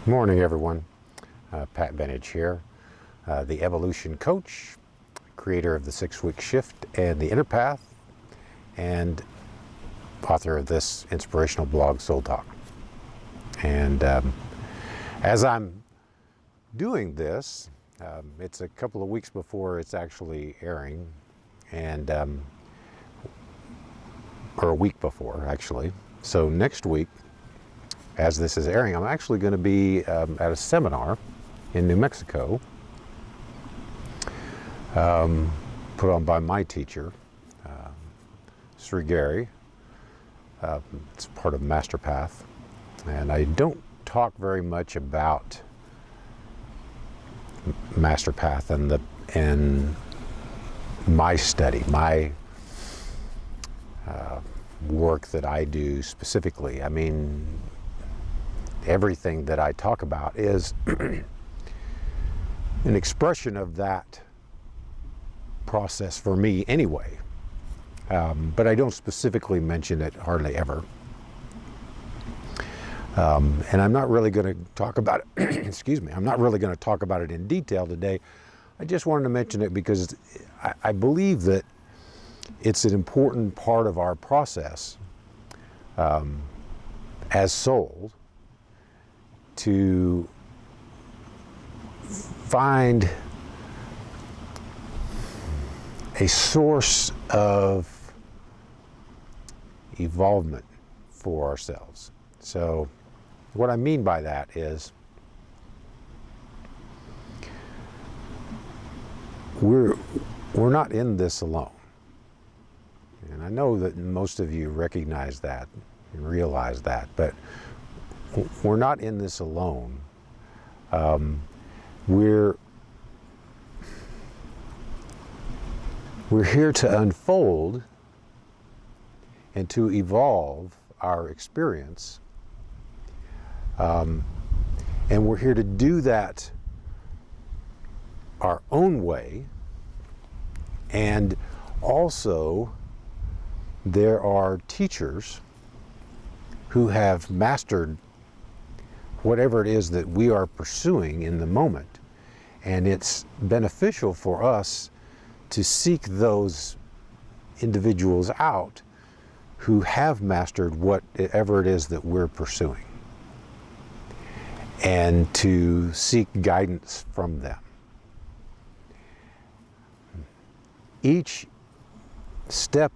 Morning, everyone. PatBenage here, the evolution coach, creator of the 6-week shift and the inner path, and author of this inspirational blog, SoulTalk. And as I'm doing this, it's a couple of weeks before it's actually airing, and or a week before, actually. So next week, as this is airing, I'm actually going to be at a seminar in New Mexico, put on by my teacher, Sri Gary. It's part of Master Path, and I don't talk very much about Master Path and my study, my work that I do specifically. I mean, everything that I talk about is an expression of that process for me anyway. But I don't specifically mention it hardly ever. And I'm not really going to talk about it, excuse me, I'm not really going to talk about it in detail today. I just wanted to mention it because I believe that it's an important part of our process as souls, to find a source of evolvement for ourselves. So what I mean by that is we're not in this alone. And I know that most of you recognize that and realize that, but we're not in this alone. We're here to unfold and to evolve our experience. And we're here to do that our own way. And also, there are teachers who have mastered whatever it is that we are pursuing in the moment. And it's beneficial for us to seek those individuals out who have mastered whatever it is that we're pursuing, and to seek guidance from them. Each step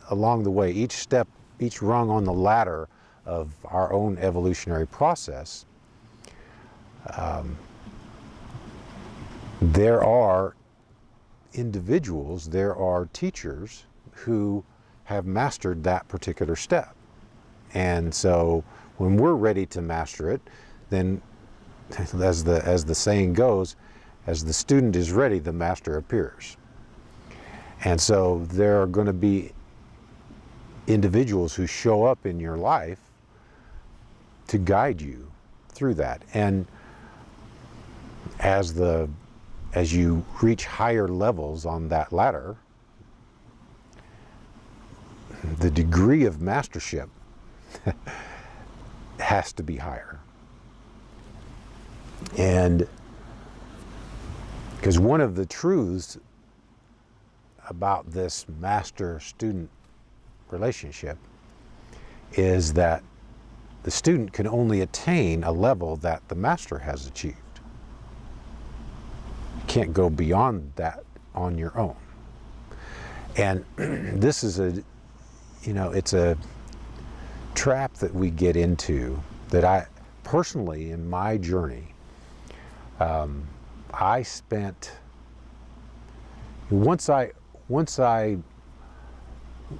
along the way, each rung on the ladder of our own evolutionary process, there are individuals, there are teachers who have mastered that particular step. And so when we're ready to master it, then as the saying goes, as the student is ready, the master appears. And so there are going to be individuals who show up in your life to guide you through that. And as you reach higher levels on that ladder, the degree of mastership has to be higher. And because one of the truths about this master-student relationship is that the student can only attain a level that the master has achieved. You can't go beyond that on your own. And this is it's a trap that we get into, that I personally, in my journey, I spent, once I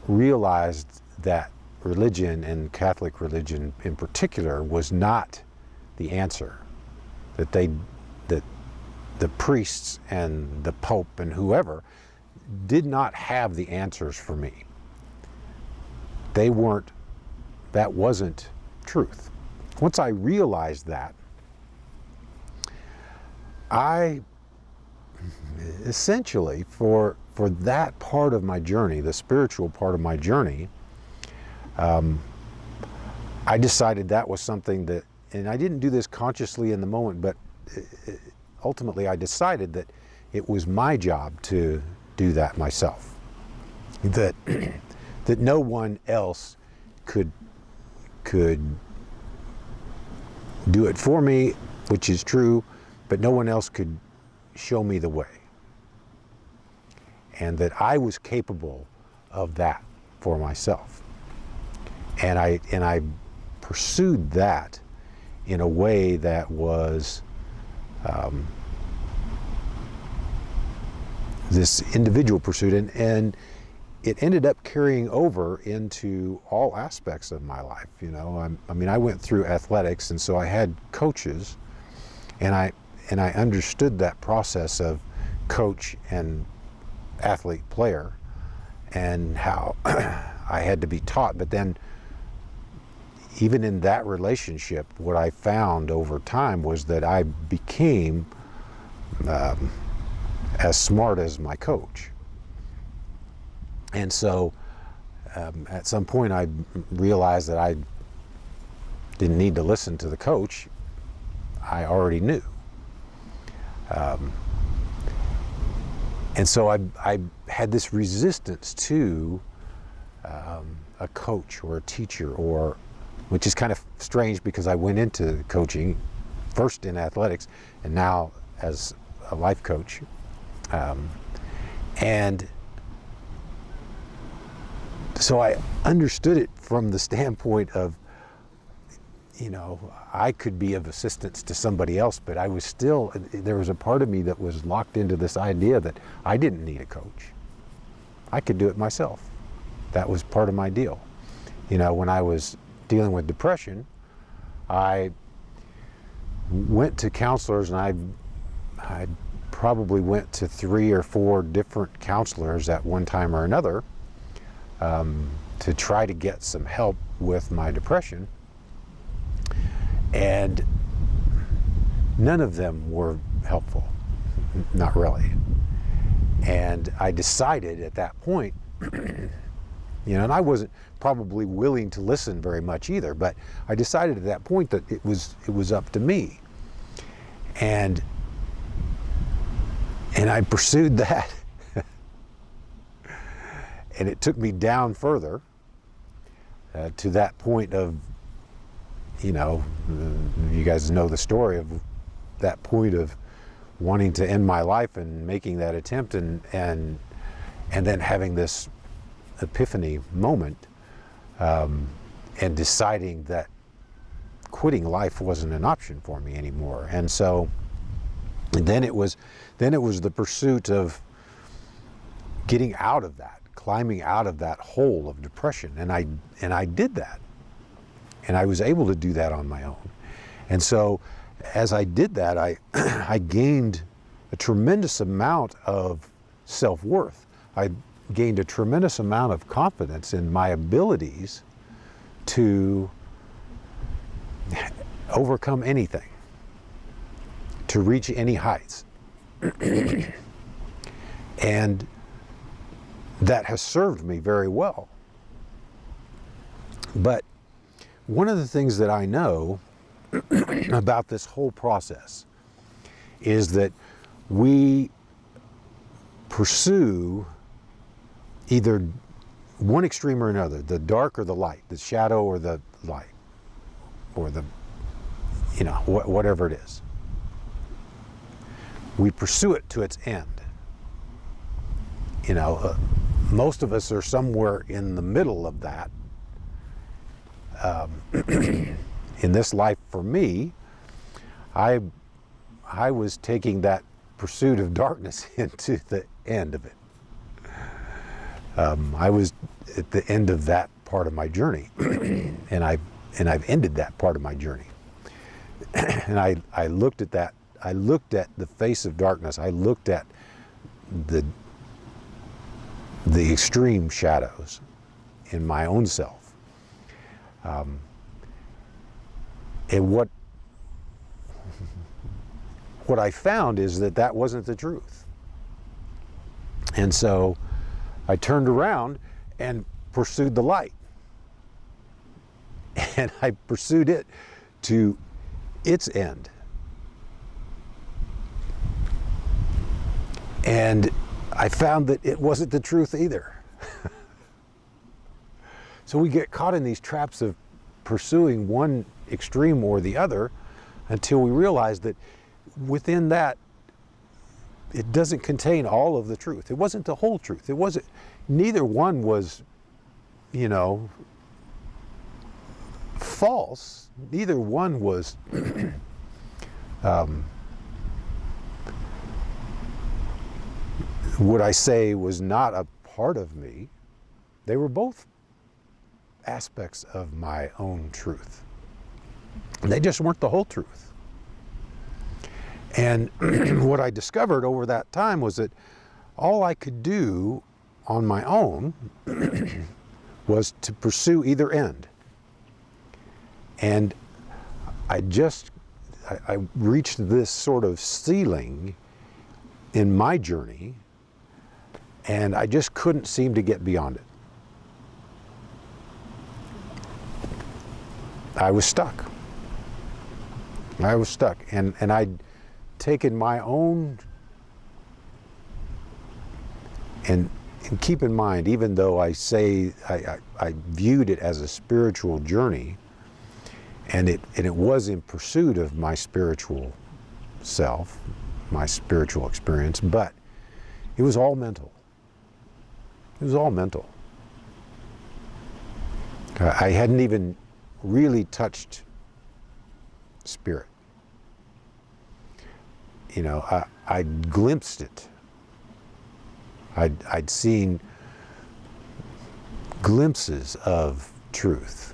realized that religion, and Catholic religion in particular, was not the answer, that the priests and the Pope and whoever did not have the answers for me. That wasn't truth. Once I realized that, I essentially, for that part of my journey, the spiritual part of my journey, I decided that was something that and I didn't do this consciously in the moment, but ultimately I decided that it was my job to do that myself. That that no one else could do it for me, which is true, but no one else could show me the way. And that I was capable of that for myself. And I pursued that in a way that was this individual pursuit, and it ended up carrying over into all aspects of my life. You know, I mean, I went through athletics, and so I had coaches, and I understood that process of coach and athlete player, and how I had to be taught. But then, even in that relationship, what I found over time was that I became as smart as my coach. And so at some point I realized that I didn't need to listen to the coach. I already knew. And so I had this resistance to a coach or a teacher, or, which is kind of strange because I went into coaching first in athletics and now as a life coach. And so I understood it from the standpoint of, you know, I could be of assistance to somebody else, but I was still, there was a part of me that was locked into this idea that I didn't need a coach. I could do it myself. That was part of my deal. You know, when I was dealing with depression, I went to counselors, and I probably went to 3 or 4 different counselors at one time or another to try to get some help with my depression. And none of them were helpful, not really. And I decided at that point, you know, and I wasn't probably willing to listen very much either, but I decided at that point that it was up to me. And I pursued that. And it took me down further to that point of, you know, you guys know the story of that point of wanting to end my life and making that attempt, and then having this epiphany moment, and deciding that quitting life wasn't an option for me anymore. And so then it was the pursuit of getting out of that, climbing out of that hole of depression, and I did that. And I was able to do that on my own. And so as I did that, I gained a tremendous amount of self-worth. I gained a tremendous amount of confidence in my abilities to overcome anything, to reach any heights. And that has served me very well. But one of the things that I know about this whole process is that we pursue either one extreme or another, the dark or the light, the shadow or the light, or the, you know, whatever it is. We pursue it to its end. You know, most of us are somewhere in the middle of that. In this life, for me, I was taking that pursuit of darkness into the end of it. I was at the end of that part of my journey, and I've ended that part of my journey. And I looked at that. I looked at the face of darkness. I looked at the extreme shadows in my own self. And what I found is that wasn't the truth. And so I turned around and pursued the light. And I pursued it to its end. And I found that it wasn't the truth either. So we get caught in these traps of pursuing one extreme or the other until we realize that within that, it doesn't contain all of the truth. It wasn't the whole truth. It wasn't, neither one was, you know, false. Neither one was would I say was not a part of me. They were both aspects of my own truth. They just weren't the whole truth. And what I discovered over that time was that all I could do on my own was to pursue either end. And I reached this sort of ceiling in my journey, and I just couldn't seem to get beyond it. I was stuck. I was stuck, and I'd taken my own, and keep in mind, even though I say I viewed it as a spiritual journey, and it was in pursuit of my spiritual self, my spiritual experience, but it was all mental. It was all mental. I hadn't even really touched spirit. You know, I'd glimpsed it. I'd seen glimpses of truth.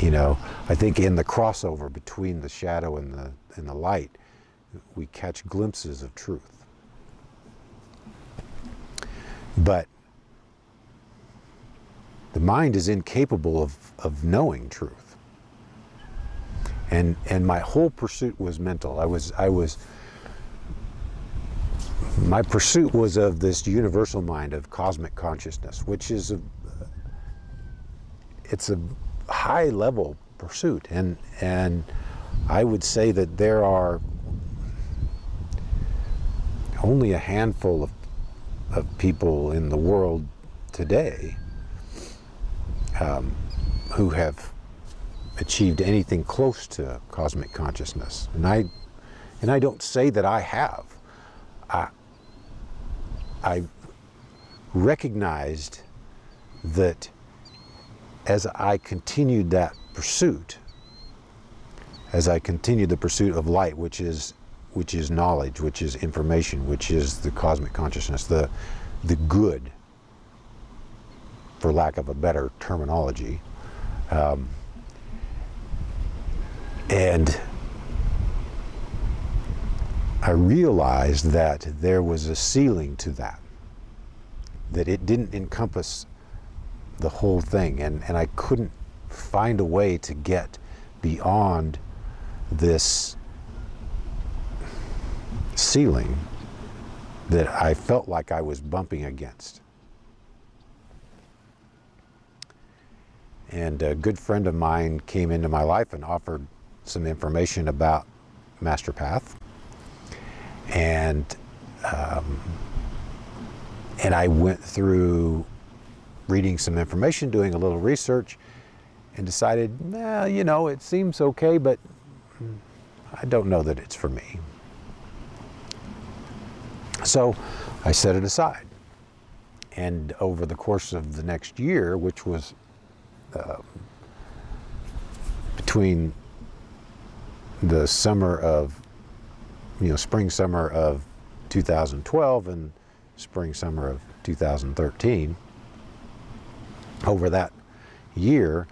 You know, I think in the crossover between the shadow and the light, we catch glimpses of truth. But the mind is incapable of knowing truth. And my whole pursuit was mental. My pursuit was of this universal mind of cosmic consciousness, which is it's a high level pursuit. And I would say that there are only a handful of people in the world today who have achieved anything close to cosmic consciousness. And I don't say that I have. I recognized that as I continued that pursuit, as I continued the pursuit of light, which is knowledge, which is information, which is the cosmic consciousness, the good, for lack of a better terminology, and I realized that there was a ceiling to that it didn't encompass the whole thing, and I couldn't find a way to get beyond this ceiling that I felt like I was bumping against. And a good friend of mine came into my life and offered some information about Master Path. And I went through reading some information, doing a little research, and decided, well, you know, it seems okay, but I don't know that it's for me. So I set it aside. And over the course of the next year, which was between the summer of, spring, summer of 2012 and spring, summer of 2013, over that year,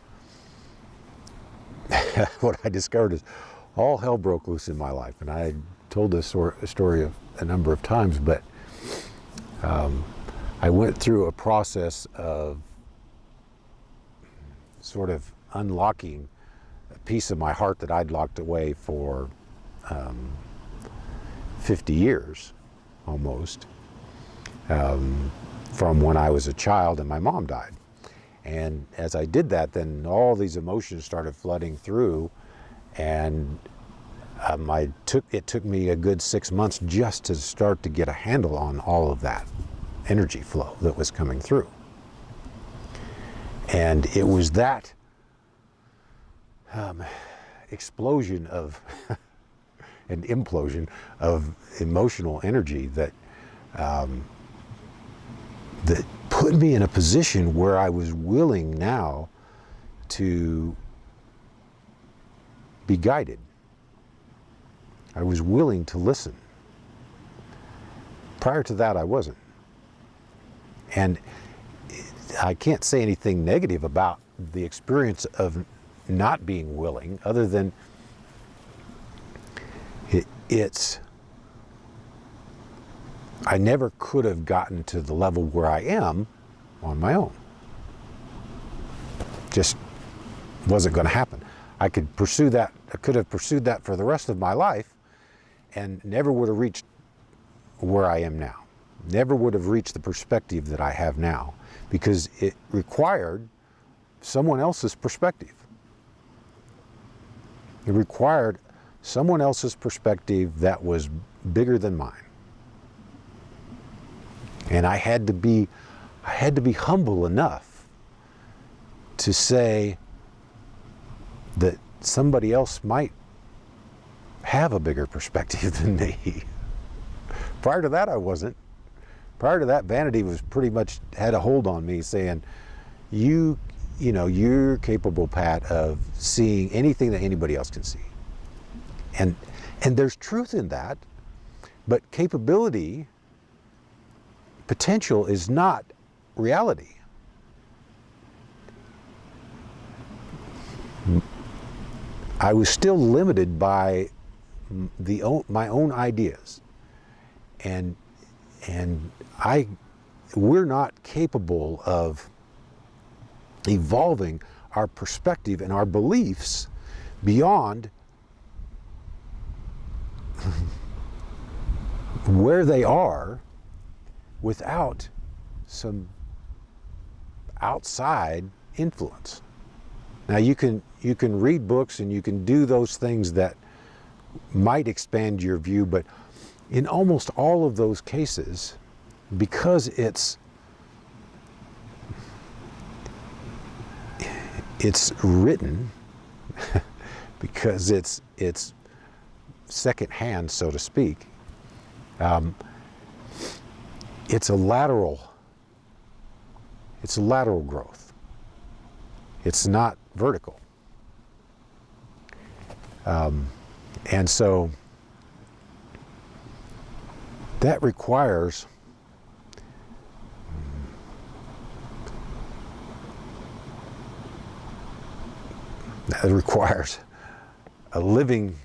what I discovered is all hell broke loose in my life. And I told this story a number of times, but I went through a process of sort of unlocking a piece of my heart that I'd locked away for 50 years almost, from when I was a child and my mom died. And as I did that, then all these emotions started flooding through, And it took me a good 6 months just to start to get a handle on all of that energy flow that was coming through. And it was that explosion of an implosion of emotional energy that that put me in a position where I was willing now to be guided. I was willing to listen. Prior to that, I wasn't. And I can't say anything negative about the experience of not being willing, other than I never could have gotten to the level where I am on my own. Just wasn't going to happen. I could pursue that. I could have pursued that for the rest of my life and never would have reached where I am now. Never would have reached the perspective that I have now, because it required someone else's perspective. It required someone else's perspective that was bigger than mine. And I had to be humble enough to say that somebody else might have a bigger perspective than me. Prior to that, I wasn't. Prior to that, vanity was pretty much had a hold on me, saying, you're capable, Pat, of seeing anything that anybody else can see. And there's truth in that, but capability, potential is not reality. I was still limited by my own ideas, and we're not capable of evolving our perspective and our beliefs beyond where they are without some outside influence. Now you can read books and you can do those things that might expand your view, but in almost all of those cases, because it's written, because it's secondhand, so to speak, it's a lateral growth. It's not vertical. And so that requires a living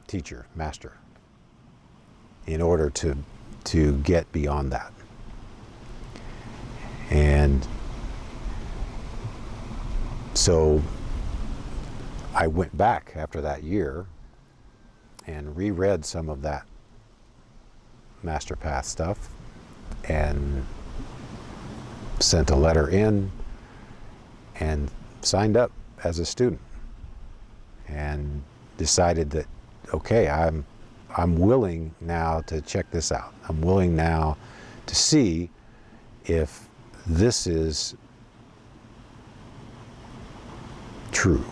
teacher, master, in order to get beyond that. And so I went back after that year and reread some of that Master Path stuff and sent a letter in and signed up as a student and decided that, okay, I'm willing now to check this out. I'm willing now to see if this is true,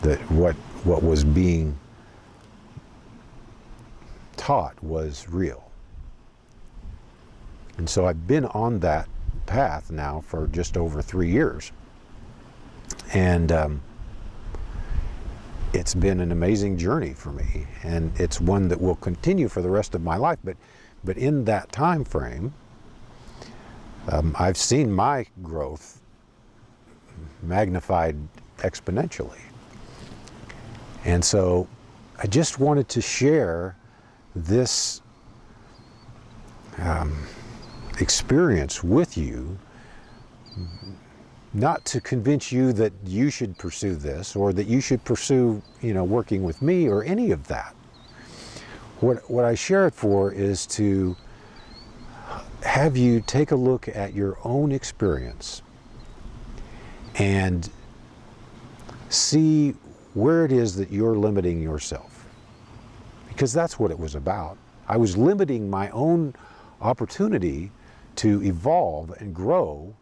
that what was being taught was real. And so I've been on that path now for just over 3 years. And it's been an amazing journey for me, and it's one that will continue for the rest of my life. But in that time frame, I've seen my growth magnified exponentially. And so I just wanted to share this experience with you, not to convince you that you should pursue this or that you should pursue, working with me or any of that. What I share it for is to have you take a look at your own experience and see where it is that you're limiting yourself. Because that's what it was about. I was limiting my own opportunity to evolve and grow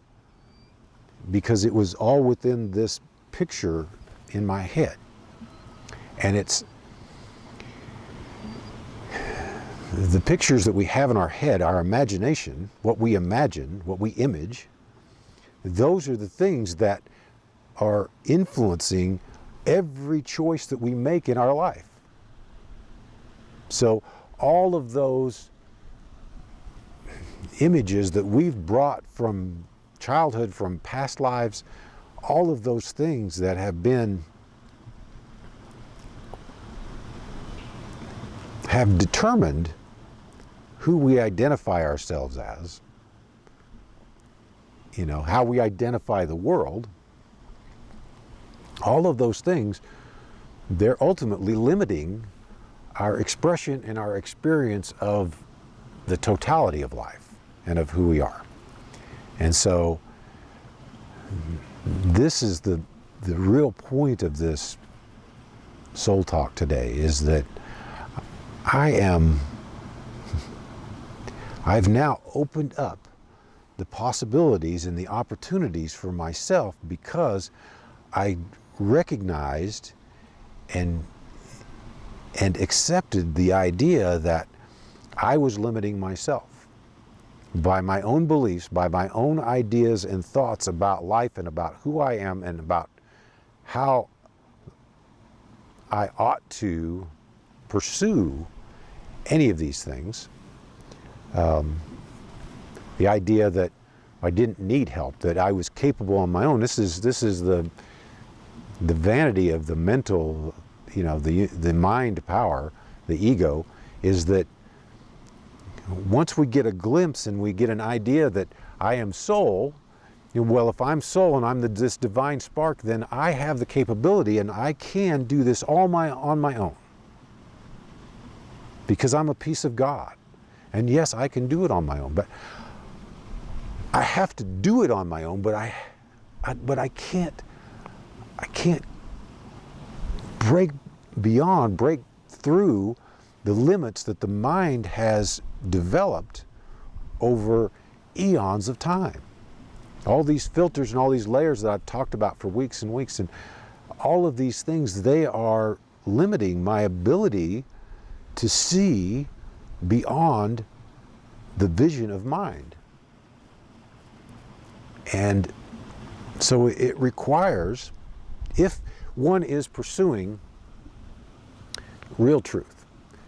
because it was all within this picture in my head. And it's the pictures that we have in our head, our imagination, what we imagine, what we image, those are the things that are influencing every choice that we make in our life. So all of those images that we've brought from childhood, from past lives, all of those things that have determined who we identify ourselves as, you know, how we identify the world, all of those things, they're ultimately limiting our expression and our experience of the totality of life and of who we are. And so this is the real point of this Soul Talk today, is that I've now opened up the possibilities and the opportunities for myself because I recognized and accepted the idea that I was limiting myself by my own beliefs, by my own ideas and thoughts about life and about who I am and about how I ought to pursue any of these things. The idea that I didn't need help, that I was capable on my own. This is the vanity of the mental, you know, the mind power, the ego, is that once we get a glimpse and we get an idea that I am soul, well, if I'm soul and I'm this divine spark, then I have the capability and I can do this on my own. Because I'm a piece of God. And yes, I can do it on my own, but I have to do it on my own, but I can't break through the limits that the mind has developed over eons of time. All these filters and all these layers that I've talked about for weeks and weeks, and all of these things, they are limiting my ability to see beyond the vision of mind. And so it requires, if one is pursuing real truth,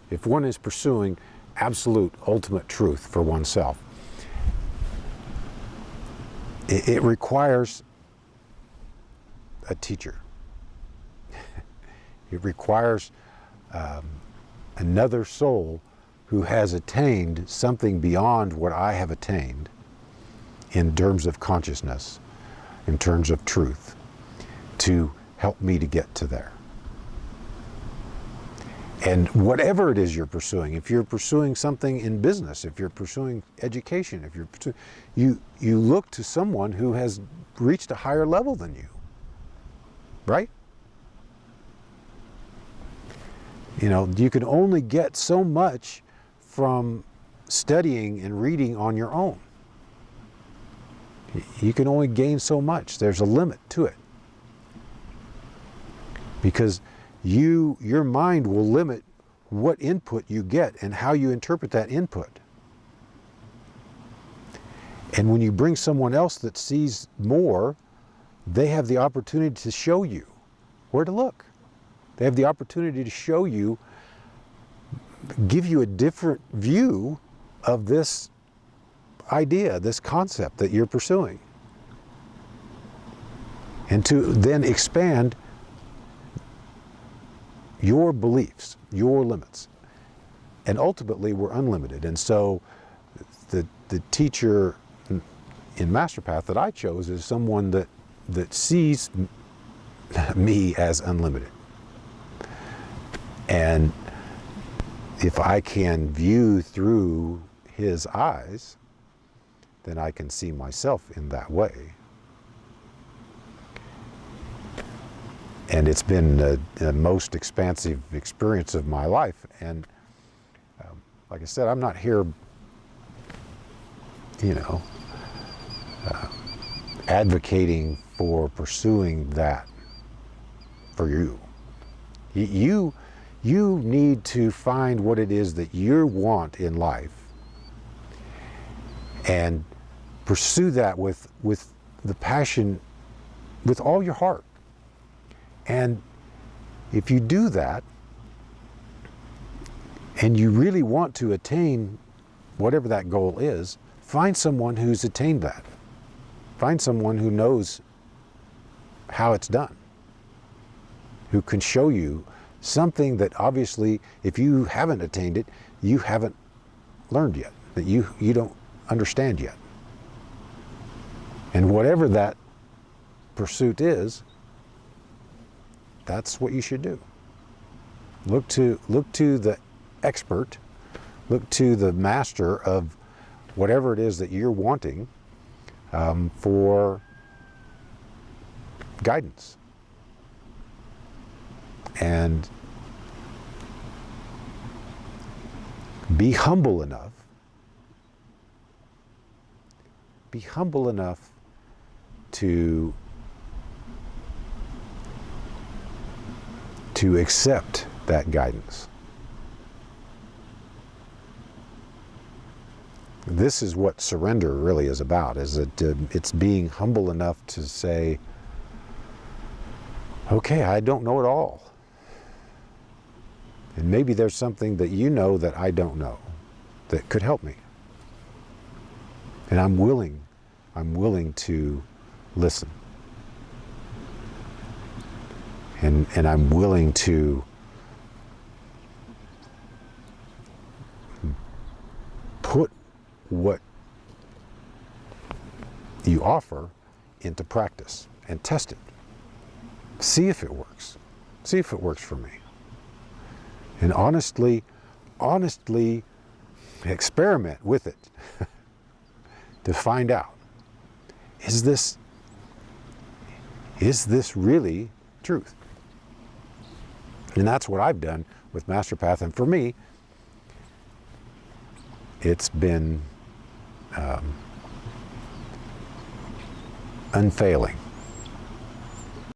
if one is pursuing absolute ultimate truth for oneself, it requires a teacher. It requires another soul who has attained something beyond what I have attained in terms of consciousness, in terms of truth, to help me to get to there. And whatever it is you're pursuing, if you're pursuing something in business, if you're pursuing education, if you're pursuing, you look to someone who has reached a higher level than you, right? You know, you can only get so much from studying and reading on your own. You can only gain so much. There's a limit to it. Because your mind will limit what input you get and how you interpret that input. And when you bring someone else that sees more, they have the opportunity to show you where to look. They have the opportunity to show you, give you a different view of this idea, this concept that you're pursuing. And to then expand your beliefs, your limits. And ultimately, we're unlimited. And so the teacher in Master Path that I chose is someone that sees me as unlimited. And if I can view through his eyes, then I can see myself in that way. And it's been the most expansive experience of my life. And like I said, I'm not here, you know, advocating for pursuing that for you. You need to find what it is that you want in life and pursue that with the passion, with all your heart. And if you do that, and you really want to attain whatever that goal is, find someone who's attained that. Find someone who knows how it's done, who can show you something that obviously, if you haven't attained it, you haven't learned yet, that you don't understand yet. And whatever that pursuit is, that's what you should do. Look to the expert, look to the master of whatever it is that you're wanting for guidance. And be humble enough to accept that guidance. This is what surrender really is about, is that it's being humble enough to say, okay, I don't know it all. And maybe there's something that you know that I don't know that could help me. And I'm willing to listen. And I'm willing to put what you offer into practice and test it. See if it works. See if it works for me. And honestly experiment with it to find out, is this really truth? And that's what I've done with MasterPath. And for me, it's been unfailing.